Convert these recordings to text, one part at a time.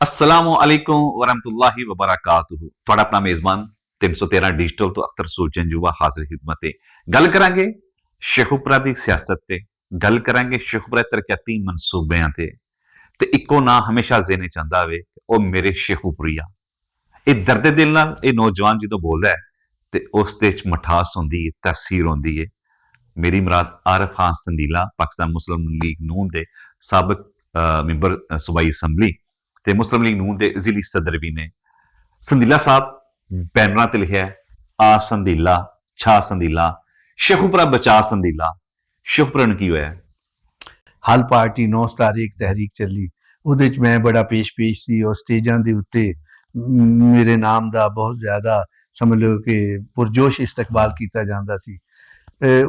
अस्सलामु अलैकुम वरहमतुल्लाहि वबरकातुहू। ਤੁਹਾਡਾ ਆਪਣਾ ਮੇਜ਼ਬਾਨ 313 ਡਿਜੀਟਲ ਤੋਂ ਅਖਤਰ ਸੁਲਝਣ ਜੁਵਾ ਹਾਜ਼ਰ ਖਿਦਮਤ ਹੈ। ਗੱਲ ਕਰਾਂਗੇ ਸ਼ੇਖੂਪੁਰਾ ਦੀ ਸਿਆਸਤ ਤੇ, ਗੱਲ ਕਰਾਂਗੇ ਸ਼ੇਖੂਪੁਰਾ ਤਰੱਕੀਆਤੀ ਮਨਸੂਬਿਆਂ ਤੇ ਇੱਕੋ ਨਾਂ ਹਮੇਸ਼ਾ ਜ਼ਿਹਨੇ ਚ ਆਉਂਦਾ ਹੋਵੇ, ਉਹ ਮੇਰੇ ਸ਼ੇਖੂਪੁਰੀਆ। ਇਹ ਦਰਦ ਦਿਲ ਨਾਲ ਇਹ ਨੌਜਵਾਨ ਜਦੋਂ ਬੋਲਦਾ ਹੈ ਤੇ ਉਸ ਦੇ ਚ ਮਠਾਸ ਹੁੰਦੀ ਹੈ, ਤਾਸੀਰ ਹੁੰਦੀ ਹੈ। ਮੇਰੀ ਮੁਰਾਦ ਆਰਿਫ ਖਾਨ ਸੰਦੀਲਾ, ਪਾਕਿਸਤਾਨ ਮੁਸਲਿਮ ਲੀਗ ਨੂਨ ਦੇ ਸਾਬਕ ਮੈਂਬਰ सूबाई असैंबली ਤੇ ਮੁਸਲਿਮ ਲੀਗ ਨੂਨ ਦੇ ਜ਼ਿਲ੍ਹੀ ਸਦਰ ਵੀ ਨੇ। ਸੰਦੀਲਾ ਸਾਹਿਬ ਬੈਨਰਾਂ ਤੇ ਲਿਖਿਆ ਆ ਸੰਦੀਲਾ, ਛਾ ਸੰਦੀਲਾ, ਸ਼ੇਖੂਪੁਰਾ ਬਚਾ ਸੰਦੀਲਾ। ਸ਼ੇਖੂਪੁਰਾ ਨੂੰ ਕੀ ਹੋਇਆ? ਹਲ ਪਾਰਟੀ 9 ਤਾਰੀਖ ਤਹਿਰੀਕ ਚੱਲੀ, ਉਹਦੇ ਚ ਮੈਂ ਬੜਾ ਪੇਸ਼ ਸੀ ਔਰ ਸਟੇਜਾਂ ਦੇ ਉੱਤੇ ਮੇਰੇ ਨਾਮ ਦਾ ਬਹੁਤ ਜ਼ਿਆਦਾ ਸਮਝ ਲਓ ਕਿ ਪੁਰਜੋਸ਼ ਇਸਤਕਬਾਲ ਕੀਤਾ ਜਾਂਦਾ ਸੀ।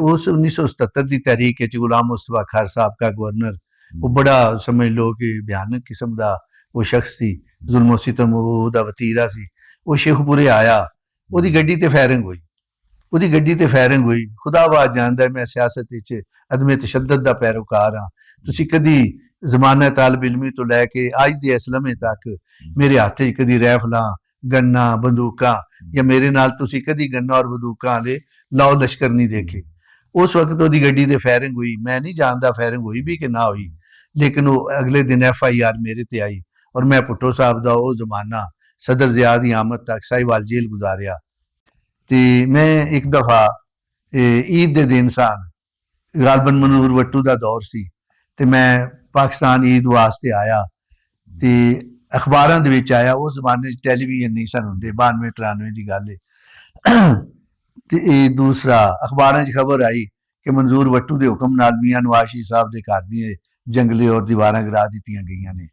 ਉਸ 1977 ਦੀ ਤਹਿਰੀਕ ਵਿੱਚ ਗੁਲਾਮ ਮੁਸਤਫਾ ਖਾਰ ਸਾਹਿਬ ਦਾ ਗਵਰਨਰ, ਉਹ ਬੜਾ ਸਮਝ ਲਓ ਕਿ ਭਿਆਨਕ ਕਿਸਮ ਦਾ ਉਹ ਸ਼ਖਸ ਸੀ, ਜ਼ੁਲਮ ਸਿਤਮ ਉਹਦਾ ਵਤੀਰਾ ਸੀ। ਉਹ ਸ਼ੇਖੂਪੁਰੇ ਆਇਆ, ਉਹਦੀ ਗੱਡੀ ਤੇ ਫਾਇਰਿੰਗ ਹੋਈ। ਖੁਦਾਬਾਦ ਜਾਣਦਾ ਮੈਂ ਸਿਆਸਤ ਵਿੱਚ ਅਦਮੇ ਤਸ਼ੱਦਦ ਦਾ ਪੈਰੋਕਾਰ ਹਾਂ। ਤੁਸੀਂ ਕਦੀ ਜ਼ਮਾਨਾ ਤਾਲਿਬ ਇਲਮੀ ਤੋਂ ਲੈ ਕੇ ਅੱਜ ਦੇ ਇਸ ਲਮੇ ਤੱਕ ਮੇਰੇ ਹੱਥ 'ਚ ਕਦੀ ਰਾਈਫਲਾਂ, ਗੰਨਾਂ, ਬੰਦੂਕਾਂ ਜਾਂ ਮੇਰੇ ਨਾਲ ਤੁਸੀਂ ਕਦੀ ਗੰਨਾਂ ਔਰ ਬੰਦੂਕਾਂ ਵਾਲੇ ਲਾਓ ਲਸ਼ਕਰ ਨਹੀਂ ਦੇਖੇ। ਉਸ ਵਕਤ ਉਹਦੀ ਗੱਡੀ ਤੇ ਫਾਇਰਿੰਗ ਹੋਈ। ਮੈਂ ਨਹੀਂ ਜਾਣਦਾ ਫਾਇਰਿੰਗ ਹੋਈ ਵੀ ਕਿ ਨਾ ਹੋਈ, ਲੇਕਿਨ ਉਹ ਅਗਲੇ ਦਿਨ FIR ਮੇਰੇ ਤੇ ਆਈ ਔਰ ਮੈਂ ਭੁੱਟੋ ਸਾਹਿਬ ਦਾ ਉਹ ਜ਼ਮਾਨਾ ਸਦਰ ਜ਼ਿਆ ਦੀ ਆਮਦ ਤੱਕ ਸਾहिवाल जेल गुजारिया। ਤੇ ਮੈਂ ਇੱਕ ਦਫਾ ਈਦ ਦੇ ਦਿਨ ਸਨ, ਗਾਲਬਨ ਮਨੂਰ ਵੱਟੂ ਦਾ ਦੌਰ ਸੀ, ਤੇ ਮੈਂ ਪਾਕਿਸਤਾਨ ਈਦ ਵਾਸਤੇ ਆਇਆ ਤੇ ਅਖਬਾਰਾਂ ਦੇ ਵਿੱਚ ਆਇਆ। ਉਸ ਜ਼ਮਾਨੇ 'ਚ ਟੈਲੀਵਿਜ਼ਨ ਨਹੀਂ ਸਨ ਹੁੰਦੇ, 92-93 ਦੀ ਗੱਲ ਹੈ। ਤੇ ਇਹ ਦੂਸਰਾ ਅਖਬਾਰਾਂ 'ਚ ਖਬਰ ਆਈ ਕਿ ਮਨਜ਼ੂਰ ਵੱਟੂ ਦੇ ਹੁਕਮ ਨਾਲ ਮੀਆਂ ਨਵਾਜ਼ ਸ਼ਰੀਫ ਸਾਹਿਬ ਦੇ ਘਰ ਦੀਆਂ ਜੰਗਲੇ ਔਰ ਦੀਵਾਰਾਂ ਗਿਰਾ ਦਿੱਤੀਆਂ ਗਈਆਂ ਨੇ।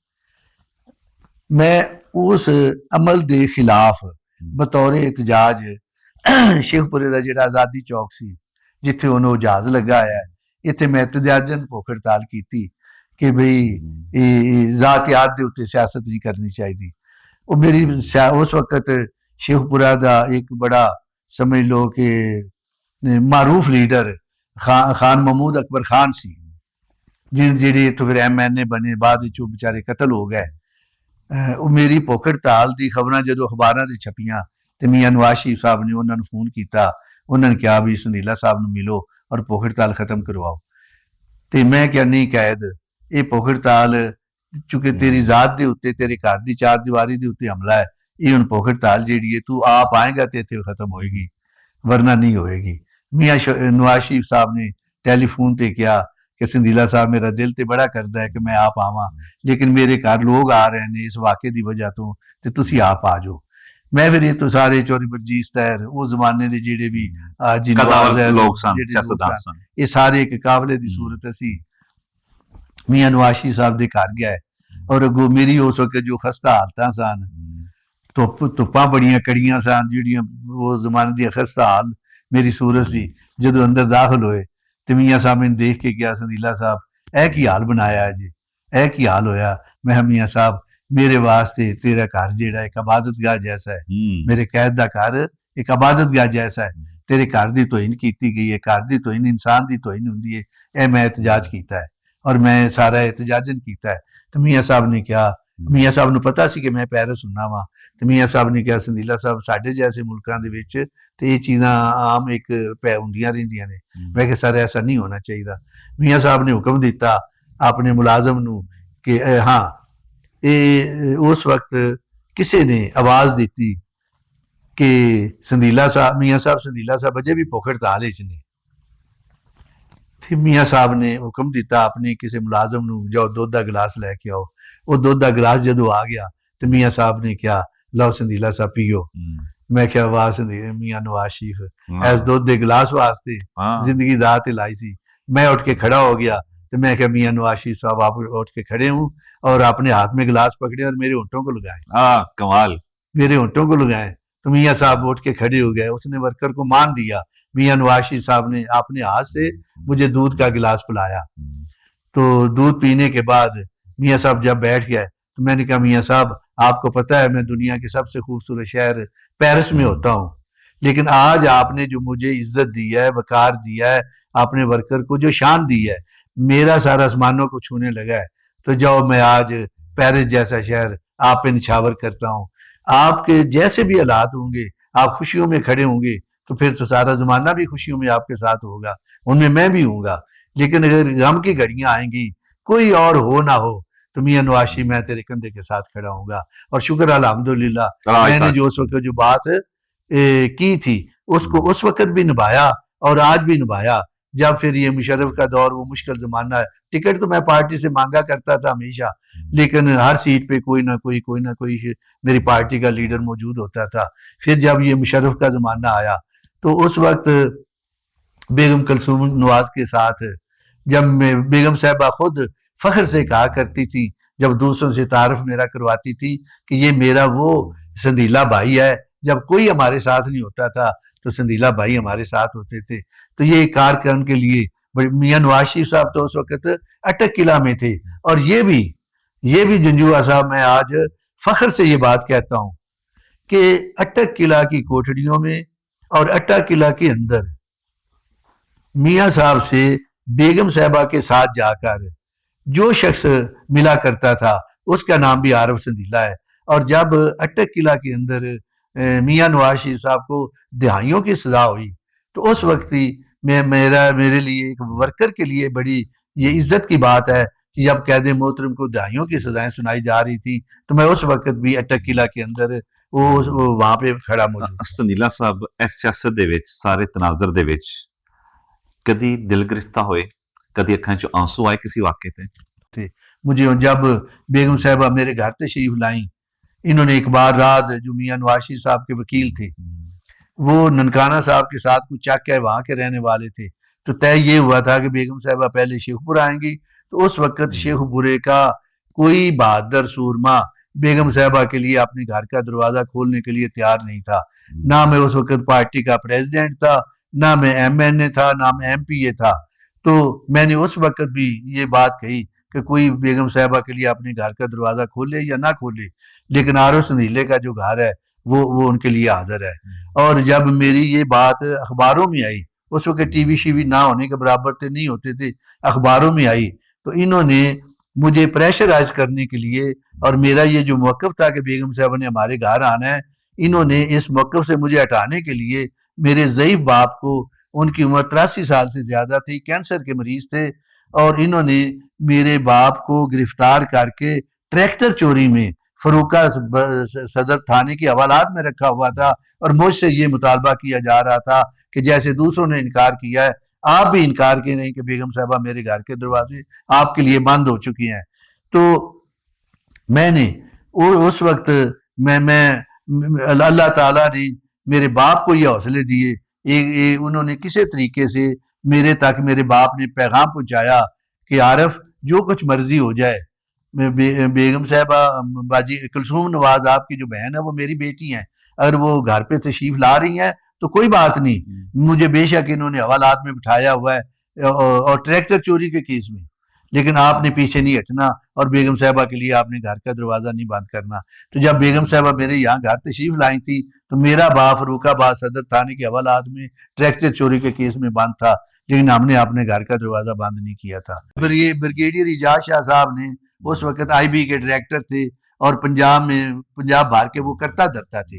ਮੈਂ ਉਸ ਅਮਲ ਦੇ ਖਿਲਾਫ ਬਤੌਰ ਇਤਜਾਜ ਸ਼ੇਖੂਪੁਰੇ ਦਾ ਜਿਹੜਾ ਆਜ਼ਾਦੀ ਚੌਕ ਸੀ, ਜਿੱਥੇ ਉਹਨੂੰ ਜਹਾਜ਼ ਲੱਗਾ ਹੋਇਆ, ਇੱਥੇ ਮੈਂ ਇਤਜਾਜਨ ਭੁੱਖ ਹੜਤਾਲ ਕੀਤੀ ਕਿ ਬਈ ਇਹ ਜ਼ਾਤਿਆਤ ਦੇ ਉੱਤੇ ਸਿਆਸਤ ਨਹੀਂ ਕਰਨੀ ਚਾਹੀਦੀ। ਉਹ ਮੇਰੀ ਉਸ ਵਕਤ ਸ਼ੇਖੂਪੁਰਾ ਦਾ ਇੱਕ ਬੜਾ ਸਮਝ ਲਓ ਕਿ ਮਾਰੂਫ ਲੀਡਰ ਖਾਨ महमूद अकबर खान ਸੀ, ਜਿਹੜੇ ਇੱਥੋਂ ਫਿਰ MNA ਬਣੇ, ਬਾਅਦ ਵਿੱਚ ਉਹ ਵਿਚਾਰੇ ਕਤਲ ਹੋ ਗਏ। ਉਹ ਮੇਰੀ ਭੁੱਖ ਹੜਤਾਲ ਦੀ ਖਬਰਾਂ ਜਦੋਂ ਅਖਬਾਰਾਂ 'ਤੇ ਛਪੀਆਂ ਤੇ ਮੀਆਂ ਨਵਾਜ਼ ਸ਼ਰੀਫ ਸਾਹਿਬ ਨੇ ਉਹਨਾਂ ਨੂੰ ਫੋਨ ਕੀਤਾ। ਉਹਨਾਂ ਨੇ ਕਿਹਾ ਵੀ ਸੰਦੀਲਾ ਸਾਹਿਬ ਨੂੰ ਮਿਲੋ ਔਰ ਭੁੱਖ ਹੜਤਾਲ ਖਤਮ ਕਰਵਾਓ। ਤੇ ਮੈਂ ਕਿਹਾ ਨਹੀਂ ਕੈਦ, ਇਹ ਭੁੱਖ ਹੜਤਾਲ ਚੁੱਕੇ ਤੇਰੀ ਜ਼ਾਤ ਦੇ ਉੱਤੇ, ਤੇਰੇ ਘਰ ਦੀ ਚਾਰ ਦੀਵਾਰੀ ਦੇ ਉੱਤੇ ਹਮਲਾ ਹੈ। ਇਹ ਹੁਣ ਭੁੱਖ ਹੜਤਾਲ ਜਿਹੜੀ ਹੈ ਤੂੰ ਆਪ ਆਏਗਾ ਤੇ ਇੱਥੇ ਖਤਮ ਹੋਏਗੀ, ਵਰਨਾ ਨਹੀਂ ਹੋਏਗੀ। ਮੀਆਂ ਨਵਾਜ਼ ਸ਼ਰੀਫ ਸਾਹਿਬ ਨੇ ਟੈਲੀਫੋਨ ਤੇ ਕਿਹਾ ਕਿ ਸੰਦੀਲਾ ਸਾਹਿਬ ਮੇਰਾ ਦਿਲ ਤੇ ਬੜਾ ਕਰਦਾ ਹੈ ਕਿ ਮੈਂ ਆਪ ਆਵਾਂ, ਲੇਕਿਨ ਮੇਰੇ ਘਰ ਲੋਕ ਆ ਰਹੇ ਨੇ ਇਸ ਵਾਕੇ ਦੀ ਵਜ੍ਹਾ ਤੋਂ, ਤੇ ਤੁਸੀਂ ਆਪ ਆ ਜਾਓ। ਮੈਂ ਫਿਰ ਇਹ ਤੋਂ ਸਾਰੇ ਚੌਰੀ ਬਰਜੀਸ ਤਹਿਰ ਉਹ ਜ਼ਮਾਨੇ ਦੇ ਜਿਹੜੇ ਵੀ ਲੋਕ ਸਨ, ਸਿਆਸਤਦਾਨ ਸਨ, ਇਹ ਸਾਰੇ ਇੱਕ ਕਾਬਲੇ ਦੀ ਸੂਰਤ ਅਸੀਂ ਮੀਆਂ ਨਵਾਜ਼ ਸ਼ਰੀਫ ਸਾਹਿਬ ਦੇ ਘਰ ਗਿਆ ਔਰ ਅੱਗੋਂ ਮੇਰੀ ਉਸ ਵਕਤ ਜੋ ਖਸਤਾ ਹਾਲਤਾਂ ਸਨ, ਧੁੱਪਾਂ ਬੜੀਆਂ ਕੜੀਆਂ ਸਨ, ਜਿਹੜੀਆਂ ਉਸ ਜ਼ਮਾਨੇ ਦੀਆਂ ਖਸਤਾ ਹਾਲ ਮੇਰੀ ਸੂਰਤ ਸੀ। ਜਦੋਂ ਅੰਦਰ ਦਾਖਲ ਹੋਏ ਤੇ ਮੀਆਂ ਸਾਹਿਬ ਨੇ ਦੇਖ ਕੇ ਕਿਹਾ ਸੰਦੀਲਾ ਸਾਹਿਬ ਇਹ ਕੀ ਹਾਲ ਬਣਾਇਆ ਜੀ, ਇਹ ਕੀ ਹਾਲ ਹੋਇਆ? ਮੈਂ ਮੀਆਂ ਸਾਹਿਬ ਮੇਰੇ ਵਾਸਤੇ ਤੇਰਾ ਘਰ ਜਿਹੜਾ ਇੱਕ ਇਬਾਦਤਗਾਹ ਜੈਸਾ ਹੈ, ਮੇਰੇ ਕੈਦ ਦਾ ਘਰ ਇੱਕ ਇਬਾਦਤਗਾਹ ਜੈਸਾ ਹੈ। ਤੇਰੇ ਘਰ ਦੀ ਤੋਹੀਨ ਕੀਤੀ ਗਈ ਹੈ, ਘਰ ਦੀ ਤੋਹੀਨ ਇਨਸਾਨ ਦੀ ਤੋਹੀਨ ਹੁੰਦੀ ਹੈ। ਇਹ ਮੈਂ ਇਤਜਾਜ ਕੀਤਾ ਹੈ ਔਰ ਮੈਂ ਸਾਰਾ ਇਤਜਾਜਨ ਕੀਤਾ ਹੈ। ਤੇ ਮੀਆਂ ਸਾਹਿਬ ਨੇ ਕਿਹਾ, ਮੀਆਂ ਸਾਹਿਬ ਨੂੰ ਪਤਾ ਸੀ ਕਿ ਮੈਂ ਪੈਰਿਸ ਹੁੰਨਾ ਵਾਂ, ਤੇ ਮੀਆਂ ਸਾਹਿਬ ਨੇ ਕਿਹਾ ਸੰਦੀਲਾ ਸਾਹਿਬ ਸਾਡੇ ਜੈਸੇ ਮੁਲਕਾਂ ਦੇ ਵਿੱਚ ਤੇ ਇਹ ਚੀਜ਼ਾਂ ਆਮ ਇੱਕ ਹੁੰਦੀਆਂ ਰਹਿੰਦੀਆਂ ਨੇ। ਮੈਂ ਕਿਹਾ ਸਰ ਐਸਾ ਨਹੀਂ ਹੋਣਾ ਚਾਹੀਦਾ। ਮੀਆਂ ਸਾਹਿਬ ਨੇ ਹੁਕਮ ਦਿੱਤਾ ਆਪਣੇ ਮੁਲਾਜ਼ਮ ਨੂੰ ਕਿ ਹਾਂ, ਇਹ ਉਸ ਵਕਤ ਕਿਸੇ ਨੇ ਆਵਾਜ਼ ਦਿੱਤੀ ਕਿ ਸੰਦੀਲਾ ਸਾਹਿਬ, ਮੀਆਂ ਸਾਹਿਬ ਸੰਦੀਲਾ ਸਾਹਿਬ ਅਜੇ ਵੀ ਭੁੱਖ ਹੜਤਾਲ ਵਿੱਚ ਨੇ। ਤੇ ਮੀਆਂ ਸਾਹਿਬ ਨੇ ਹੁਕਮ ਦਿੱਤਾ ਆਪਣੇ ਕਿਸੇ ਮੁਲਾਜ਼ਮ ਨੂੰ, ਜਾਓ ਦੁੱਧ ਦਾ ਗਿਲਾਸ ਲੈ ਕੇ ਆਓ। ਉਹ ਦੁੱਧ ਦਾ ਗਿਲਾਸ ਜਦੋਂ ਆ ਗਿਆ ਤੇ ਮੀਆਂ ਸਾਹਿਬ ਨੇ ਕਿਹਾ ਲਓ ਸੰਦੀਲਾ ਸਾਹਿਬ ਪੀਓ। ਮੈਂ ਕਿਹਾ ਵਾਹ ਸੰਦੀਲਾ, ਮੀਆਂ ਨਵਾਜ਼ ਸ਼ਰੀਫ ਇਸ ਦੁੱਧ ਦੇ ਗਿਲਾਸ ਵਾਸਤੇ ਜ਼ਿੰਦਗੀ ਦਾਅ ਤੇ ਲਾਈ ਸੀ। मैं उठ के खड़ा हो गया तो मैं क्या मियाँ नवाज शरीफ साहब आप उठ के खड़े हूँ और आपने हाथ में गिलास पकड़े और मेरे होंठों को लगाए। कमाल, मेरे होंठों को लगाए। तो मियाँ साहब उठ के खड़े हो गए। उसने वर्कर को मान दिया। मियाँ नवाज शरीफ साहब ने अपने हाथ से मुझे दूध का गिलास पिलाया। तो दूध पीने के बाद मियाँ साहब जब बैठ गए तो मैंने कहा मियाँ साहब आपको पता है मैं दुनिया के सबसे खूबसूरत शहर पेरिस में होता हूँ, लेकिन आज आपने जो मुझे इज्जत दी है, वकार दिया है, आपने वर्कर को जो शान दी है, मेरा सारा आसमानों को छूने लगा है। तो जाओ मैं आज पेरिस जैसा शहर آپ پہ نچھاور کرتا ہوں. آپ کے جیسے بھی حالات ہوں گے، آپ خوشیوں میں کھڑے ہوں گے تو پھر تو سارا زمانہ بھی خوشیوں میں آپ کے ساتھ ہوگا، ان میں بھی ہوں گا. لیکن اگر غم کی گھڑیاں آئیں گی، کوئی اور ہو نہ ہو، تو میاں نواشی میں تیرے کندھے کے ساتھ کھڑا ہوں گا. اور شکر الحمدللہ میں نے جو اس وقت جو بات کی تھی اس کو اس وقت بھی نبھایا اور آج بھی نبھایا. جب پھر یہ مشرف کا دور، وہ مشکل زمانہ ہے، ٹکٹ تو میں پارٹی سے مانگا کرتا تھا ہمیشہ، لیکن ہر سیٹ پہ کوئی نہ کوئی میری پارٹی کا لیڈر موجود ہوتا تھا. پھر جب یہ مشرف کا زمانہ آیا تو اس وقت بیگم کلثوم نواز کے ساتھ، جب میں بیگم صاحبہ خود فخر سے کہا کرتی تھی جب دوسروں سے تعارف میرا کرواتی تھی کہ یہ میرا وہ سندیلا بھائی ہے. جب کوئی ہمارے ساتھ نہیں ہوتا تھا تو سندیلا بھائی ہمارے ساتھ ہوتے تھے. تو یہ کارکن کے لیے میاں نواز شریف صاحب تو اس وقت اٹک قلعہ میں تھے. اور یہ بھی جنجوعہ صاحب، میں آج فخر سے یہ بات کہتا ہوں کہ اٹک قلعہ کی کوٹڑیوں میں اور اٹک قلعہ کے اندر میاں صاحب سے بیگم صاحبہ کے ساتھ جا کر جو شخص ملا کرتا تھا اس کا نام بھی عارف سندیلا ہے. اور جب اٹک قلعہ کے اندر میاں نواز شریف صاحب کو دہائیوں کی سزا ہوئی تو اس وقت ہی میرے لیے ایک ورکر کے لیے بڑی یہ عزت کی بات ہے کہ جب قید محترم کو دہائیوں کی سزائیں سنائی جا رہی تھی تو میں اس وقت بھی اٹک قلعہ کے اندر وہاں پہ کھڑا موجود. سندیلا صاحب اس سیاست دے وچ، سارے تناظر دے وچ کدی دل گرفتہ ہوئے، کدی اکھاں چ آنسو آئے کسی واقعے تے؟ مجھے جب بیگم صاحبہ میرے گھر تشریف لائیں، انہوں نے ایک بار رات جو میاں نواز شریف صاحب کے وکیل تھے وہ ننکانہ صاحب کے ساتھ کچھ چک ہے، وہاں کے رہنے والے تھے، تو طے یہ ہوا تھا کہ بیگم صاحبہ پہلے شیخ پور آئیں گی. تو اس وقت شیخ پورے کا کوئی بہادر سورما بیگم صاحبہ کے لیے اپنے گھر کا دروازہ کھولنے کے لیے تیار نہیں تھا. نہ میں اس وقت پارٹی کا پریزیڈنٹ تھا، نہ میں ایم این اے تھا، نہ میں ایم پی اے تھا. تو میں نے اس وقت بھی یہ بات کہی کہ کوئی بیگم صاحبہ کے لیے اپنے گھر کا دروازہ کھولے یا نہ کھولے، لیکن عارف سندیلے کا جو گھر ہے وہ ان کے لیے حاضر ہے. اور جب میری یہ بات اخباروں میں آئی، اس وقت ٹی وی شیوی نہ ہونے کے برابر تھے، نہیں ہوتے تھے، اخباروں میں آئی، تو انہوں نے مجھے پریشرائز کرنے کے لیے، اور میرا یہ جو موقف تھا کہ بیگم صاحبہ نے ہمارے گھر آنا ہے، انہوں نے اس موقف سے مجھے ہٹانے کے لیے میرے ضعیف باپ کو، ان کی عمر 83 سال سے زیادہ تھی، کینسر کے مریض تھے، اور انہوں نے میرے باپ کو گرفتار کر کے ٹریکٹر چوری میں فروقہ صدر تھانے کی حوالات میں رکھا ہوا تھا. اور مجھ سے یہ مطالبہ کیا جا رہا تھا کہ جیسے دوسروں نے انکار کیا ہے آپ بھی انکار کے نہیں کہ بیگم صاحبہ میرے گھر کے دروازے آپ کے لیے بند ہو چکی ہیں. تو میں نے اس وقت میں اللہ تعالیٰ نے میرے باپ کو یہ حوصلے دیے. انہوں نے کسی طریقے سے میرے تک میرے باپ نے پیغام پہنچایا کہ عارف جو کچھ مرضی ہو جائے، بیگم صاحبہ باجی کلثوم نواز آپ کی جو بہن ہے وہ میری بیٹی ہیں، اگر وہ گھر پہ تشریف لا رہی ہیں تو کوئی بات نہیں. مجھے بے شک انہوں نے حوالات میں بٹھایا ہوا ہے اور ٹریکٹر چوری کے کیس میں، لیکن آپ نے پیچھے نہیں ہٹنا اور بیگم صاحبہ کے لیے آپ نے گھر کا دروازہ نہیں بند کرنا. تو جب بیگم صاحبہ میرے یہاں گھر تشریف لائی تھی تو میرا باپ فروخ آباد صدر تھانے کے حوالات میں ٹریکٹر چوری کے کیس میں بند تھا، لیکن ہم نے اپنے گھر کا دروازہ بند نہیں کیا تھا. پھر یہ بریگیڈیئر اعجاز شاہ صاحب نے اس وقت آئی بی کے ڈائریکٹر تھے اور پنجاب بھر کے وہ کرتا دھرتا تھے.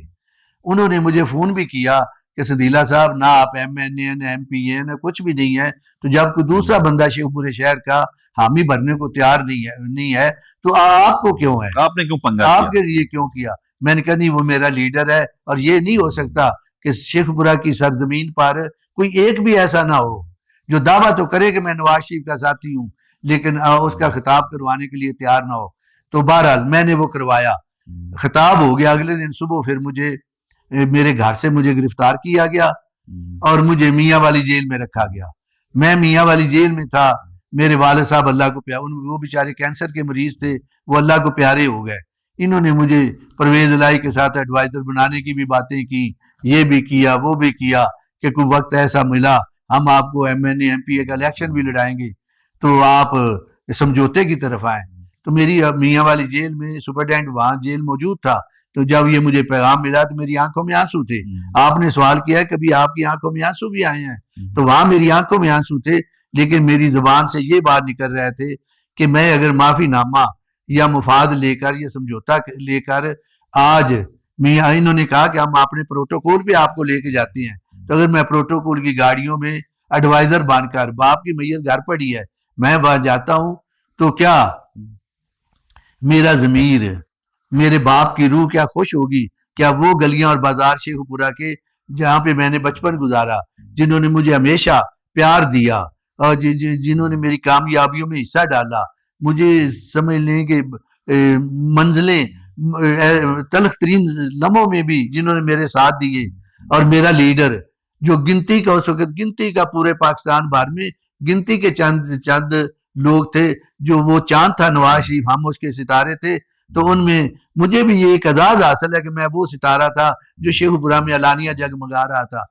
انہوں نے مجھے فون بھی کیا کہ سندیلا صاحب نہ آپ ایم این اے نہ ایم پی اے نہ کچھ بھی نہیں ہے، تو جب کوئی دوسرا بندہ شیخ پورے شہر کا حامی بھرنے کو تیار نہیں ہے تو آپ کو کیوں ہے، آپ نے کیوں پنگا آپ کے لیے کیوں کیا؟ میں نے کہا نہیں، وہ میرا لیڈر ہے اور یہ نہیں ہو سکتا کہ شیخ پورہ کی سرزمین پر کوئی ایک بھی ایسا نہ ہو جو دعویٰ تو کرے کہ میں نواز شریف کا ساتھی ہوں لیکن اس کا خطاب کروانے کے لیے تیار نہ ہو. تو بہرحال میں نے وہ کروایا، خطاب ہو گیا. اگلے دن صبح پھر میرے گھر سے مجھے گرفتار کیا گیا اور مجھے میاں والی جیل میں رکھا گیا. میں میاں والی جیل میں تھا. میرے والد صاحب اللہ کو پیارے، وہ بیچارے کینسر کے مریض تھے، وہ اللہ کو پیارے ہو گئے. انہوں نے مجھے پرویز الہی کے ساتھ ایڈوائزر بنانے کی بھی باتیں کی، یہ بھی کیا وہ بھی کیا کہ کوئی وقت ایسا ملا ہم آپ کو M N A M P A کا الیکشن بھی لڑائیں گے تو آپ سمجھوتے کی طرف آئیں. تو میری میاں والی جیل میں سپرڈینٹ وہاں جیل موجود تھا. تو جب یہ مجھے پیغام ملا تو میری آنکھوں میں آنسو تھے. آپ نے سوال کیا ہے کبھی آپ کی آنکھوں میں آنسو بھی آئے ہیں؟ تو وہاں میری آنکھوں میں آنسو تھے، لیکن میری زبان سے یہ بات نکل رہے تھے کہ میں اگر معافی نامہ یا مفاد لے کر یا سمجھوتا لے کر آج انہوں نے کہا کہ ہم اپنے پروٹوکول پہ آپ کو لے کے جاتے ہیں، تو اگر میں پروٹوکول کی گاڑیوں میں ایڈوائزر بن کر، باپ کی میت گھر پڑی ہے، میں وہاں جاتا ہوں، تو کیا میرا ضمیر، میرے باپ کی روح کیا خوش ہوگی؟ کیا وہ گلیاں اور بازار شیخو پورہ کے جہاں پہ میں نے بچپن گزارا، جنہوں نے مجھے ہمیشہ پیار دیا اور جنہوں نے میری کامیابیوں میں حصہ ڈالا، مجھے سمجھ لیں کہ منزلیں تلخ ترین لمحوں میں بھی جنہوں نے میرے ساتھ دیے، اور میرا لیڈر جو گنتی کا اس وقت گنتی کا پورے پاکستان بھر میں گنتی کے چند لوگ تھے، جو وہ چاند تھا نواز شریف، ہم اس کے ستارے تھے، تو ان میں مجھے بھی یہ ایک اعزاز حاصل ہے کہ میں وہ ستارہ تھا جو شیخو پورہ میں اعلانیہ جگمگا رہا تھا۔